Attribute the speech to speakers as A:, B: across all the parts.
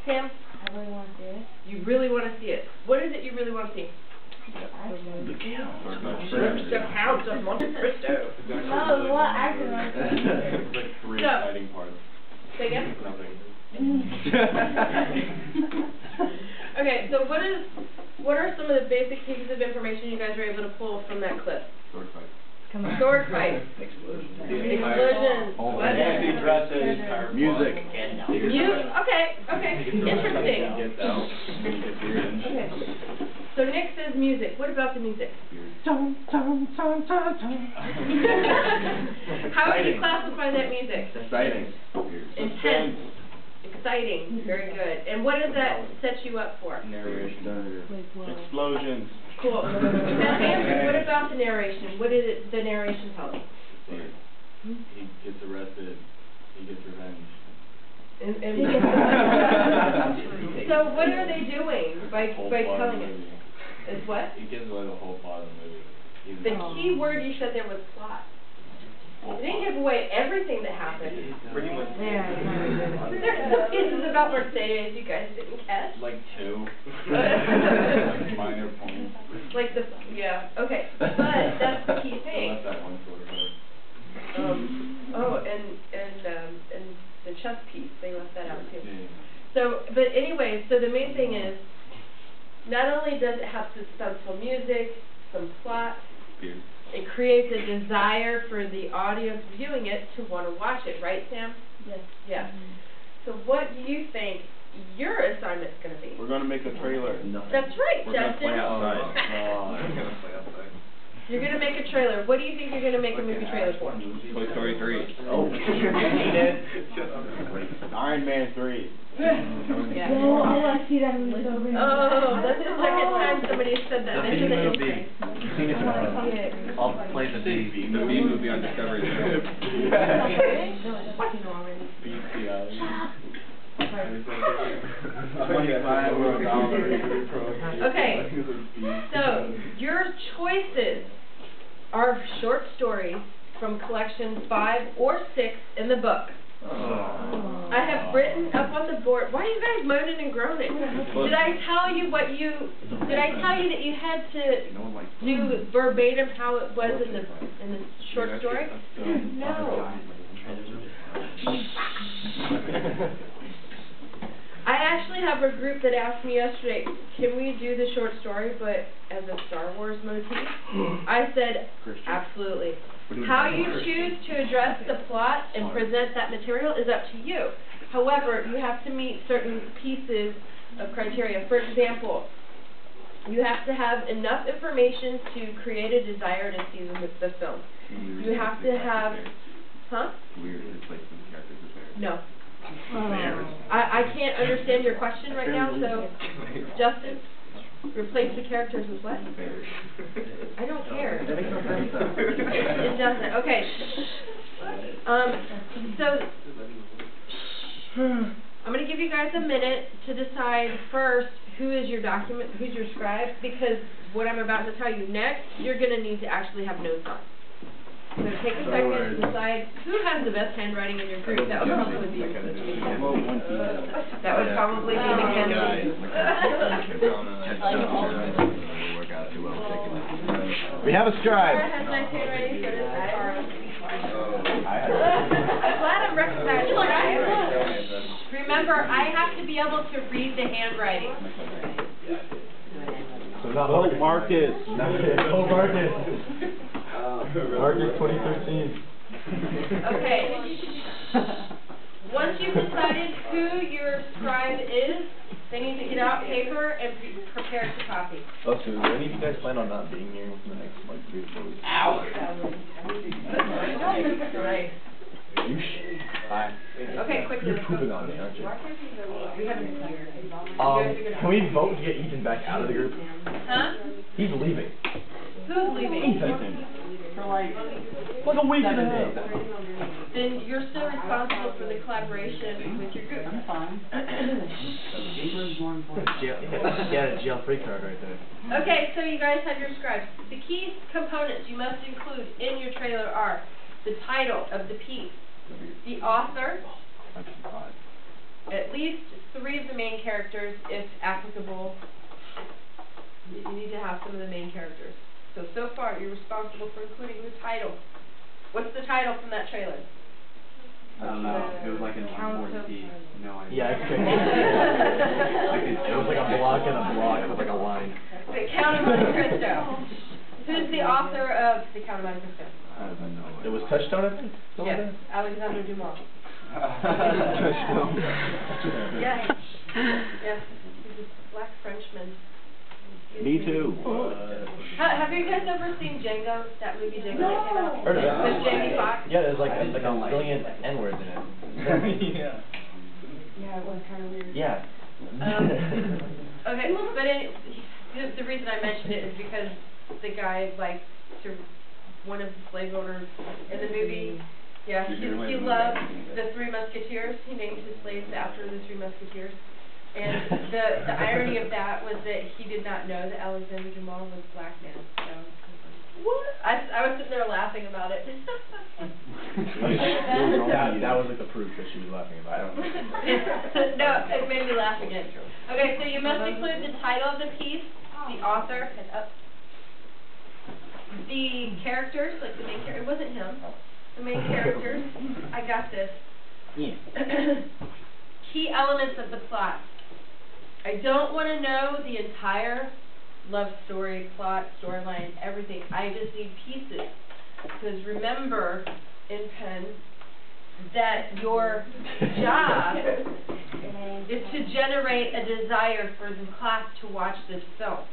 A: Sam?
B: I really want to see it.
A: You really want to see it. What is it you really want to see?
C: The count.
A: The count of Monte Cristo.
B: No, what I can want to see.
C: It's like three exciting parts.
A: Say again?
C: Nothing.
A: Okay, so what are some of the basic pieces of information you guys were able to pull from that clip?
C: Sword fight.
A: Sword fight.
C: Explosions.
A: What?
C: Fancy dresses. Music.
A: Okay. Interesting.
C: Gets out.
A: Okay. So Nick says music. What about the music? How would you classify that music?
C: Exciting.
A: Intense. Exciting. Very good. And what does that set you up for?
C: Narration. Explosions.
A: Cool. Now, Andrew, what about the narration? What did the narration tell us?
C: He gets arrested. He gets revenge.
A: So what are they doing by telling it? Is what?
C: He gives away the whole plot of the movie.
A: The key word you said there was plot. You didn't give away everything that happened.
C: Pretty much.
B: Yeah.
A: There's some pieces about Mercedes you guys didn't catch.
C: Like 2. Minor points.
A: Like yeah, okay. But that's the key
C: I
A: thing.
C: left that one sort of.
A: And the chess piece, they left that out too.
C: Yeah.
A: So, but anyway, so the main thing is, not only does it have suspenseful music, some plot, it creates a desire for the audience viewing it to want to watch it, right, Sam?
B: Yes.
A: Yeah. So what do you think your assignment's going to be?
C: We're going to make a trailer.
A: That's right,
C: We're going to
A: Justin.
C: play outside. We're going to play outside.
A: You're going to make a trailer. What do you think you're going to make a movie trailer for?
C: Toy Story 3. Oh, Iron Man 3.
A: Yeah.
B: Oh, I want to see that movie so bad.
A: Oh, that's the second time somebody said that. They said that yesterday.
D: I'll play the B movie on Discovery Channel.
A: Okay, so your choices are short stories from collections 5 or 6 in the book. I have written up on the board. Why are you guys moaning and groaning? Did I tell you that you had to do verbatim how it was in the short story? No. I actually have a group that asked me yesterday, can we do the short story but as a Star Wars motif? I said, absolutely. How you choose to address the plot and present that material is up to you. However, you have to meet certain pieces of criteria. For example, you have to have enough information to create a desire to see the film. You have to have,
C: Weird replacing the characters with bears.
A: No. I can't understand your question right now, so, Justin, replace the characters with what?
C: Bears.
A: I don't care. It doesn't. Okay. So, I'm going to give you guys a minute to decide first who is your who's your scribe, because what I'm about to tell you next, you're going to need to actually have notes on. So take a second to decide who has the best handwriting in your group. That would probably be the Kemp.
D: We have a scribe.
A: Laura has nice handwriting, so does Carl. I'm glad I'm recognized. Remember, I have to be able to read the handwriting.
D: So not Marcus. Marcus. Marcus 2013.
A: Okay. Once you've decided who your scribe is, they need to get out paper and be prepared to copy.
D: Oh, so do any of you guys plan on not being here for the next, 3 to 4 weeks?
A: Ow!
D: Bye.
A: Okay, quickly.
D: You're pooping on me, aren't you?
A: We haven't.
D: Can we vote to get Ethan back out of the group?
A: Huh?
D: He's leaving.
A: Who's leaving?
D: Ethan. For like a week and a half.
A: Then you're still responsible for the collaboration with your group.
E: I'm fine.
D: Yeah, jail free card right there.
A: Okay, so you guys have your scribes. The key components you must include in your trailer are the title of the piece, the author, at least 3 of the main characters, if applicable. You need to have some of the main characters. So far, you're responsible for including the title. What's the title from that trailer?
D: I don't know. It was like in 140p. No idea.
E: Yeah, I could. It was like a block and a block with like a line.
A: The Count of Monte Cristo. Who's the author of The Count of Monte Cristo?
D: I have no idea.
E: It was Touchstone, I think?
A: Yes, Alexander Dumas.
E: Touchstone.
A: Yes. Yes. He's a black Frenchman.
E: Me too.
A: Have you guys ever seen Django? That movie Django that came out?
E: Heard of it.
A: With Jamie Foxx?
E: Yeah, there's like a billion N-words in it.
D: Yeah.
A: Yeah, it was kind of weird.
E: Yeah.
A: Okay, but the reason I mentioned it is because the guy likes to, one of the slave owners in the movie, yeah, he loved the Three Musketeers. He named his slaves after the Three Musketeers. And the irony of that was that he did not know that Alexander Dumas was a black man. So, what? I was sitting there laughing about it.
E: that was like the proof that she was laughing about it.
A: No, it made me laugh again. Okay, so you must include the title of the piece, the author, and the characters, like the main character. It wasn't him. The main characters. I got this.
E: Yeah.
A: Key elements of the plot. I don't want to know the entire love story, plot, storyline, everything. I just need pieces. Because remember, in Penn, that your job is to generate a desire for the class to watch this film.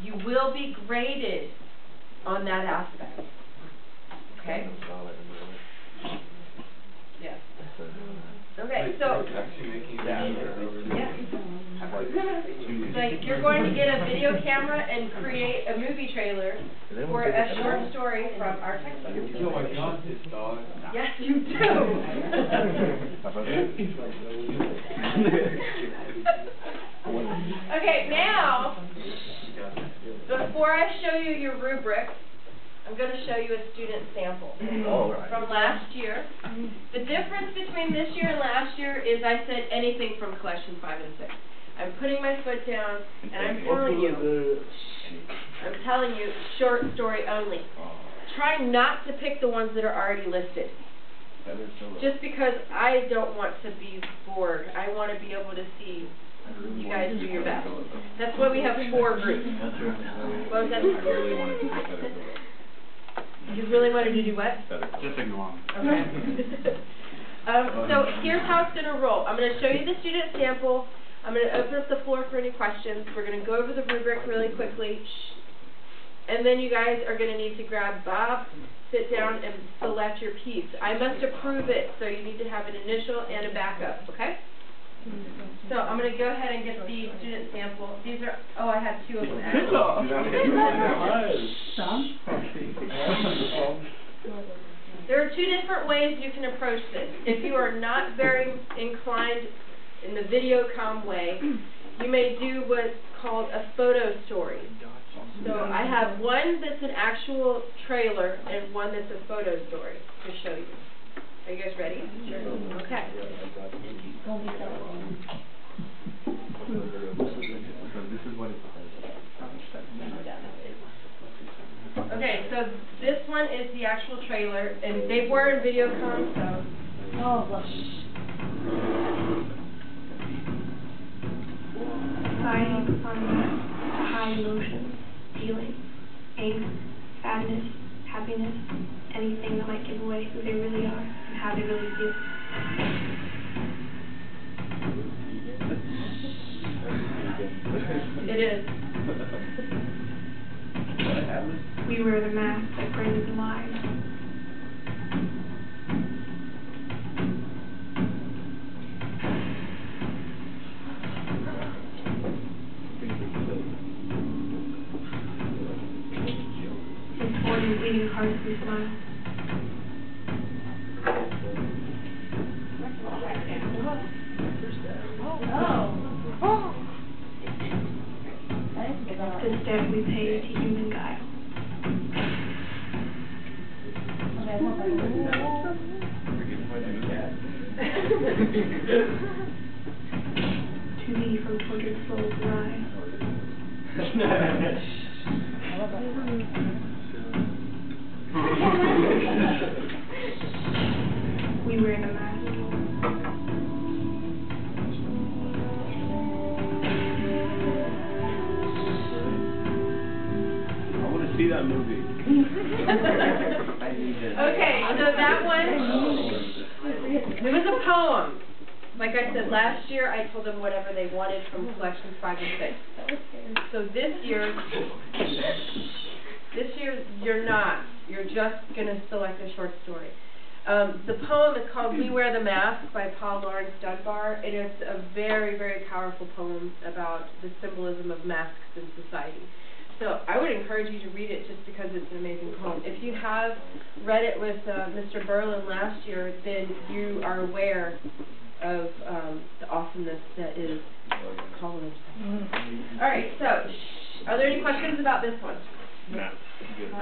A: You will be graded on that aspect. Okay? Yes. Okay, so like you're going to get a video camera and create a movie trailer for a short story from our textbook.
C: Oh my God, this dog.
A: Yes, you do. Okay, now, before I show you your rubric, I'm going to show you a student sample from last year. The difference between this year and last year is I said anything from collection 5 and 6. I'm putting my foot down and I'm telling you, short story only. Try not to pick the ones that are already listed. Just because I don't want to be bored. I want to be able to see you guys do your best. That's why we have 4 groups. What was that? You really wanted to do what?
D: Just ignore them.
A: Okay. So here's how it's going to roll. I'm going to show you the student sample. I'm going to open up the floor for any questions. We're going to go over the rubric really quickly. And then you guys are going to need to grab Bob, sit down, and select your piece. I must approve it, so you need to have an initial and a backup, okay? So I'm going to go ahead and get the student sample. These are, oh, I have 2 of them actually. There are 2 different ways you can approach this. If you are not very inclined in the videocom way, you may do what's called a photo story. So I have one that's an actual trailer and one that's a photo story to show you. Are you guys ready? Sure. Okay. Okay, so this one is the actual trailer, and they were in Videocon, so.
B: Oh,
F: high emotions, feelings, anger, sadness, happiness, anything that might give away who they really are and how they really feel.
A: It is.
F: We wear the mask that brings lies. With bleeding hearts we smile. This debt we pay to human guile. can be from tortured souls rise. We wear the mask.
C: I want to see that movie.
A: Okay, so that one, it was a poem. Like I said, last year I told them whatever they wanted from collections 5 and 6. So this year you're not. You're just going to select a short story. The poem is called We Wear the Mask by Paul Laurence Dunbar, and it's a very, very powerful poem about the symbolism of masks in society. So I would encourage you to read it just because it's an amazing poem. If you have read it with Mr. Berlin last year, then you are aware of the awesomeness that is Collins. All right, so are there any questions about this one?
C: No.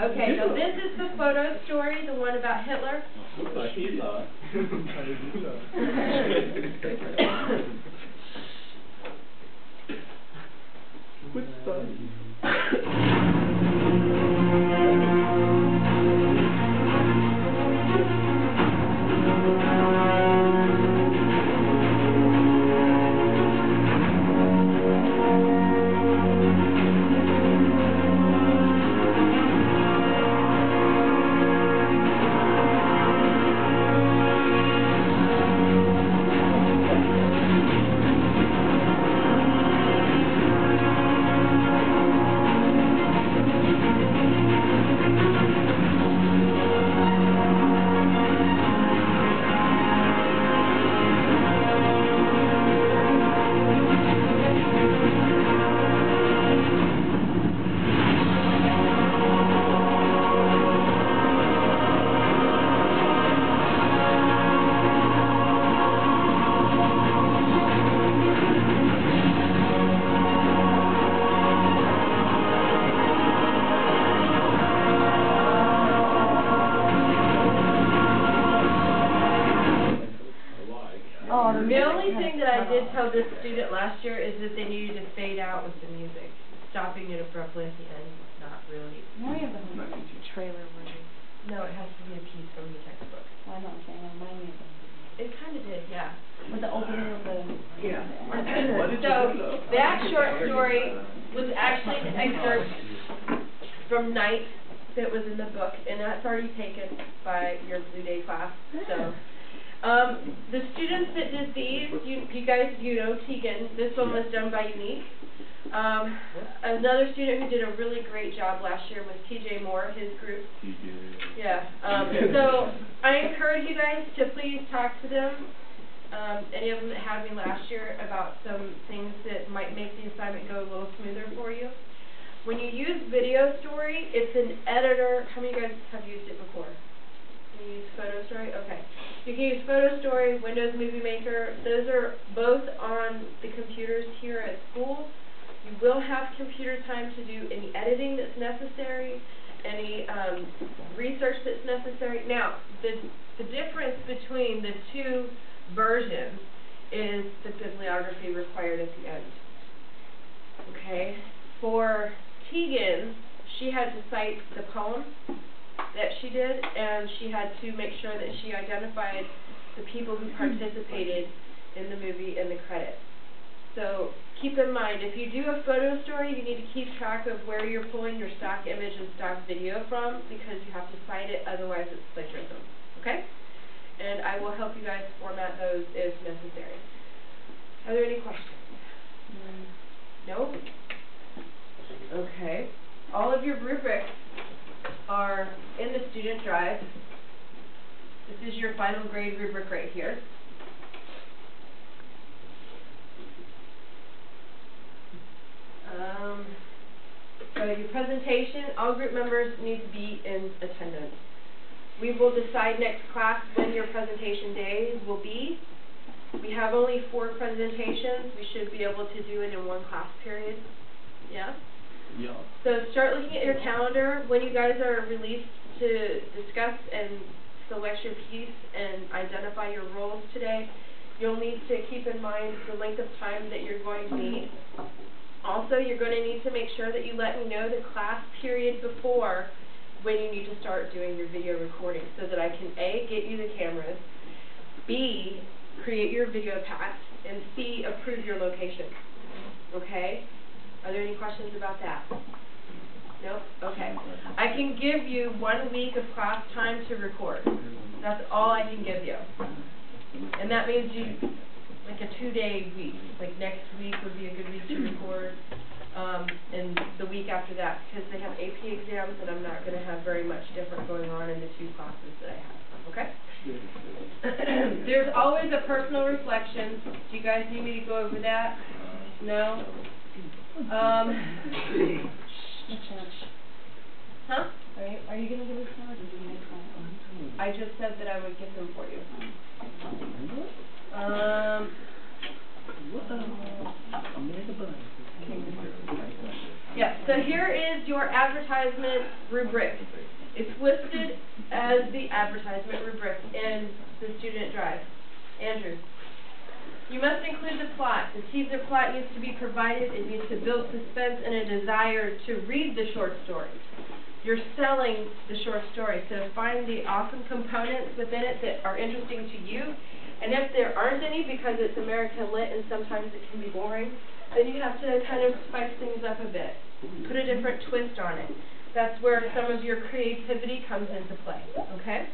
A: Okay, so this is the photo story, the one about Hitler.
C: But he saw it. What's that? The only thing that I did tell this student last year is that they needed to fade out with the music. Stopping it abruptly at the end is not really.
B: Now we have the whole trailer version.
A: No, it has to be a piece from the textbook.
B: Well, I know what I'm saying. Remind me of the
A: It kind of did, yeah.
B: with the opening of the.
A: Yeah. So that short story was actually an excerpt from Night that was in the book, and that's already taken by your Blue Day class. So. The students that did these, you guys, you know Tegan, this one was done by Unique. Another student who did a really great job last year was TJ Moore, his group. Yeah. So I encourage you guys to please talk to them, any of them that had me last year, about some things that might make the assignment go a little smoother for you. When you use Video Story, it's an editor. How many of you guys have used it before? You use Photo Story? Okay. You can use Photo Story, Windows Movie Maker. Those are both on the computers here at school. You will have computer time to do any editing that's necessary, any research that's necessary. Now, the difference between the two versions is the bibliography required at the end. Okay? For Tegan, she had to cite the poem that she did, and she had to make sure that she identified the people who participated in the movie in the credits. So keep in mind, if you do a photo story, you need to keep track of where you're pulling your stock image and stock video from, because you have to cite it, otherwise it's plagiarism. Okay? And I will help you guys format those if necessary. Are there any questions? No? Okay. All of your rubrics are in the student drive. This is your final grade rubric right here. So your presentation, all group members need to be in attendance. We will decide next class when your presentation day will be. We have only 4 presentations. We should be able to do it in 1 class period. Yeah?
C: Yeah.
A: So start looking at your calendar when you guys are released to discuss and select your piece and identify your roles today. You'll need to keep in mind the length of time that you're going to need. Also, you're going to need to make sure that you let me know the class period before when you need to start doing your video recording so that I can A, get you the cameras, B, create your video packs, and C, approve your location. Okay? Are there any questions about that? Nope? Okay. I can give you 1 week of class time to record. That's all I can give you. And that means you, like a 2-day week. Like next week would be a good week to record, and the week after that, because they have AP exams and I'm not going to have very much different going on in the 2 classes that I have. Okay? There's always a personal reflection. Do you guys need me to go over that? No? Huh?
B: Are you gonna give us more, or did you make one?
A: I just said that I would get them for you. Yeah, so here is your advertisement rubric. It's listed as the advertisement rubric in the student drive. Andrew, you must include the plot. The teaser plot needs to be provided. It needs to build suspense and a desire to read the short story. You're selling the short story, so find the awesome components within it that are interesting to you. And if there aren't any, because it's American Lit and sometimes it can be boring, then you have to kind of spice things up a bit. Put a different twist on it. That's where some of your creativity comes into play, okay?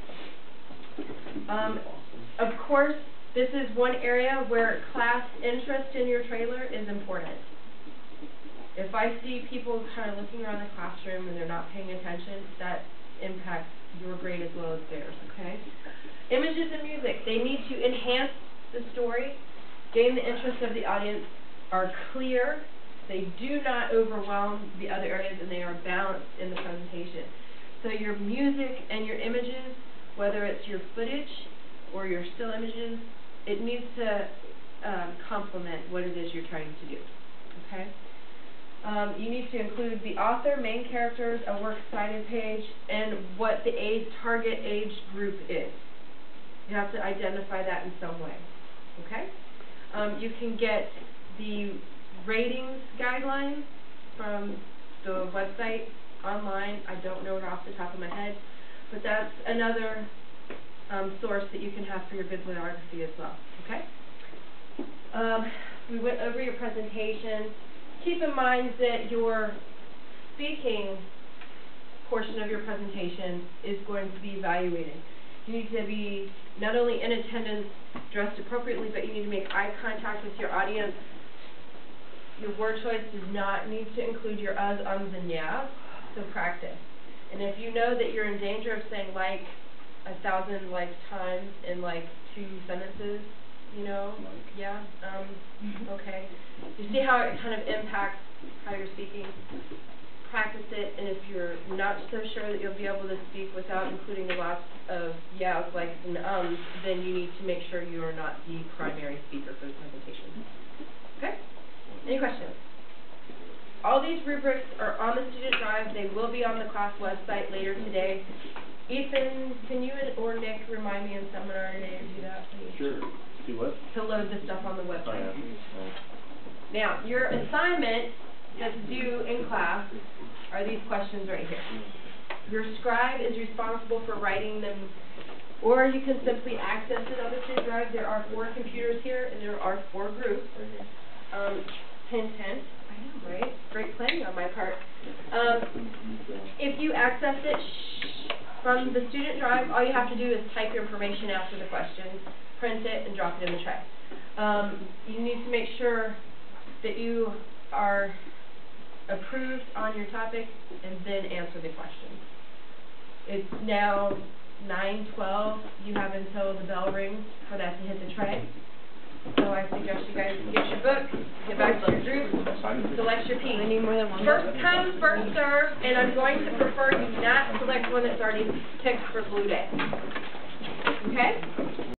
A: Of course, this is one area where class interest in your trailer is important. If I see people kind of looking around the classroom and they're not paying attention, that impacts your grade as well as theirs, okay? Images and music, they need to enhance the story, gain the interest of the audience, are clear, they do not overwhelm the other areas, and they are balanced in the presentation. So your music and your images, whether it's your footage or your still images, it needs to complement what it is you're trying to do, okay? You need to include the author, main characters, a works cited page, and what the target age group is. You have to identify that in some way, okay? You can get the ratings guidelines from the website online. I don't know it off the top of my head, but that's another source that you can have for your bibliography as well, okay? We went over your presentation. Keep in mind that your speaking portion of your presentation is going to be evaluated. You need to be not only in attendance, dressed appropriately, but you need to make eye contact with your audience. Your word choice does not need to include your uhs, ums, and yahs, so practice. And if you know that you're in danger of saying like 1,000 like times in like 2 sentences, you know, yeah, okay. You see how it kind of impacts how you're speaking? Practice it, and if you're not so sure that you'll be able to speak without including lots of yahs, likes, and ums, then you need to make sure you are not the primary speaker for the presentation. Okay? Any questions? All these rubrics are on the student drive. They will be on the class website later today. Ethan, can you or Nick remind me in seminar today to do that, please?
E: Sure. Do what?
A: To load the stuff on the website.
E: Oh, yeah.
A: Now, your assignment that's due in class are these questions right here. Your scribe is responsible for writing them, or you can simply access it on the student drive. There are 4 computers here, and there are 4 groups. 10-10. I know, right? Great planning on my part. If you access it from the student drive, all you have to do is type your information after the questions, print it, and drop it in the tray. You need to make sure that you are approved on your topic and then answer the questions. It's now 9:12. You have until the bell rings for that to hit the tray. So I suggest you guys get your book, get back to your group, select your piece. First come, first serve, and I'm going to prefer you not select one that's already picked for Blue Day. Okay?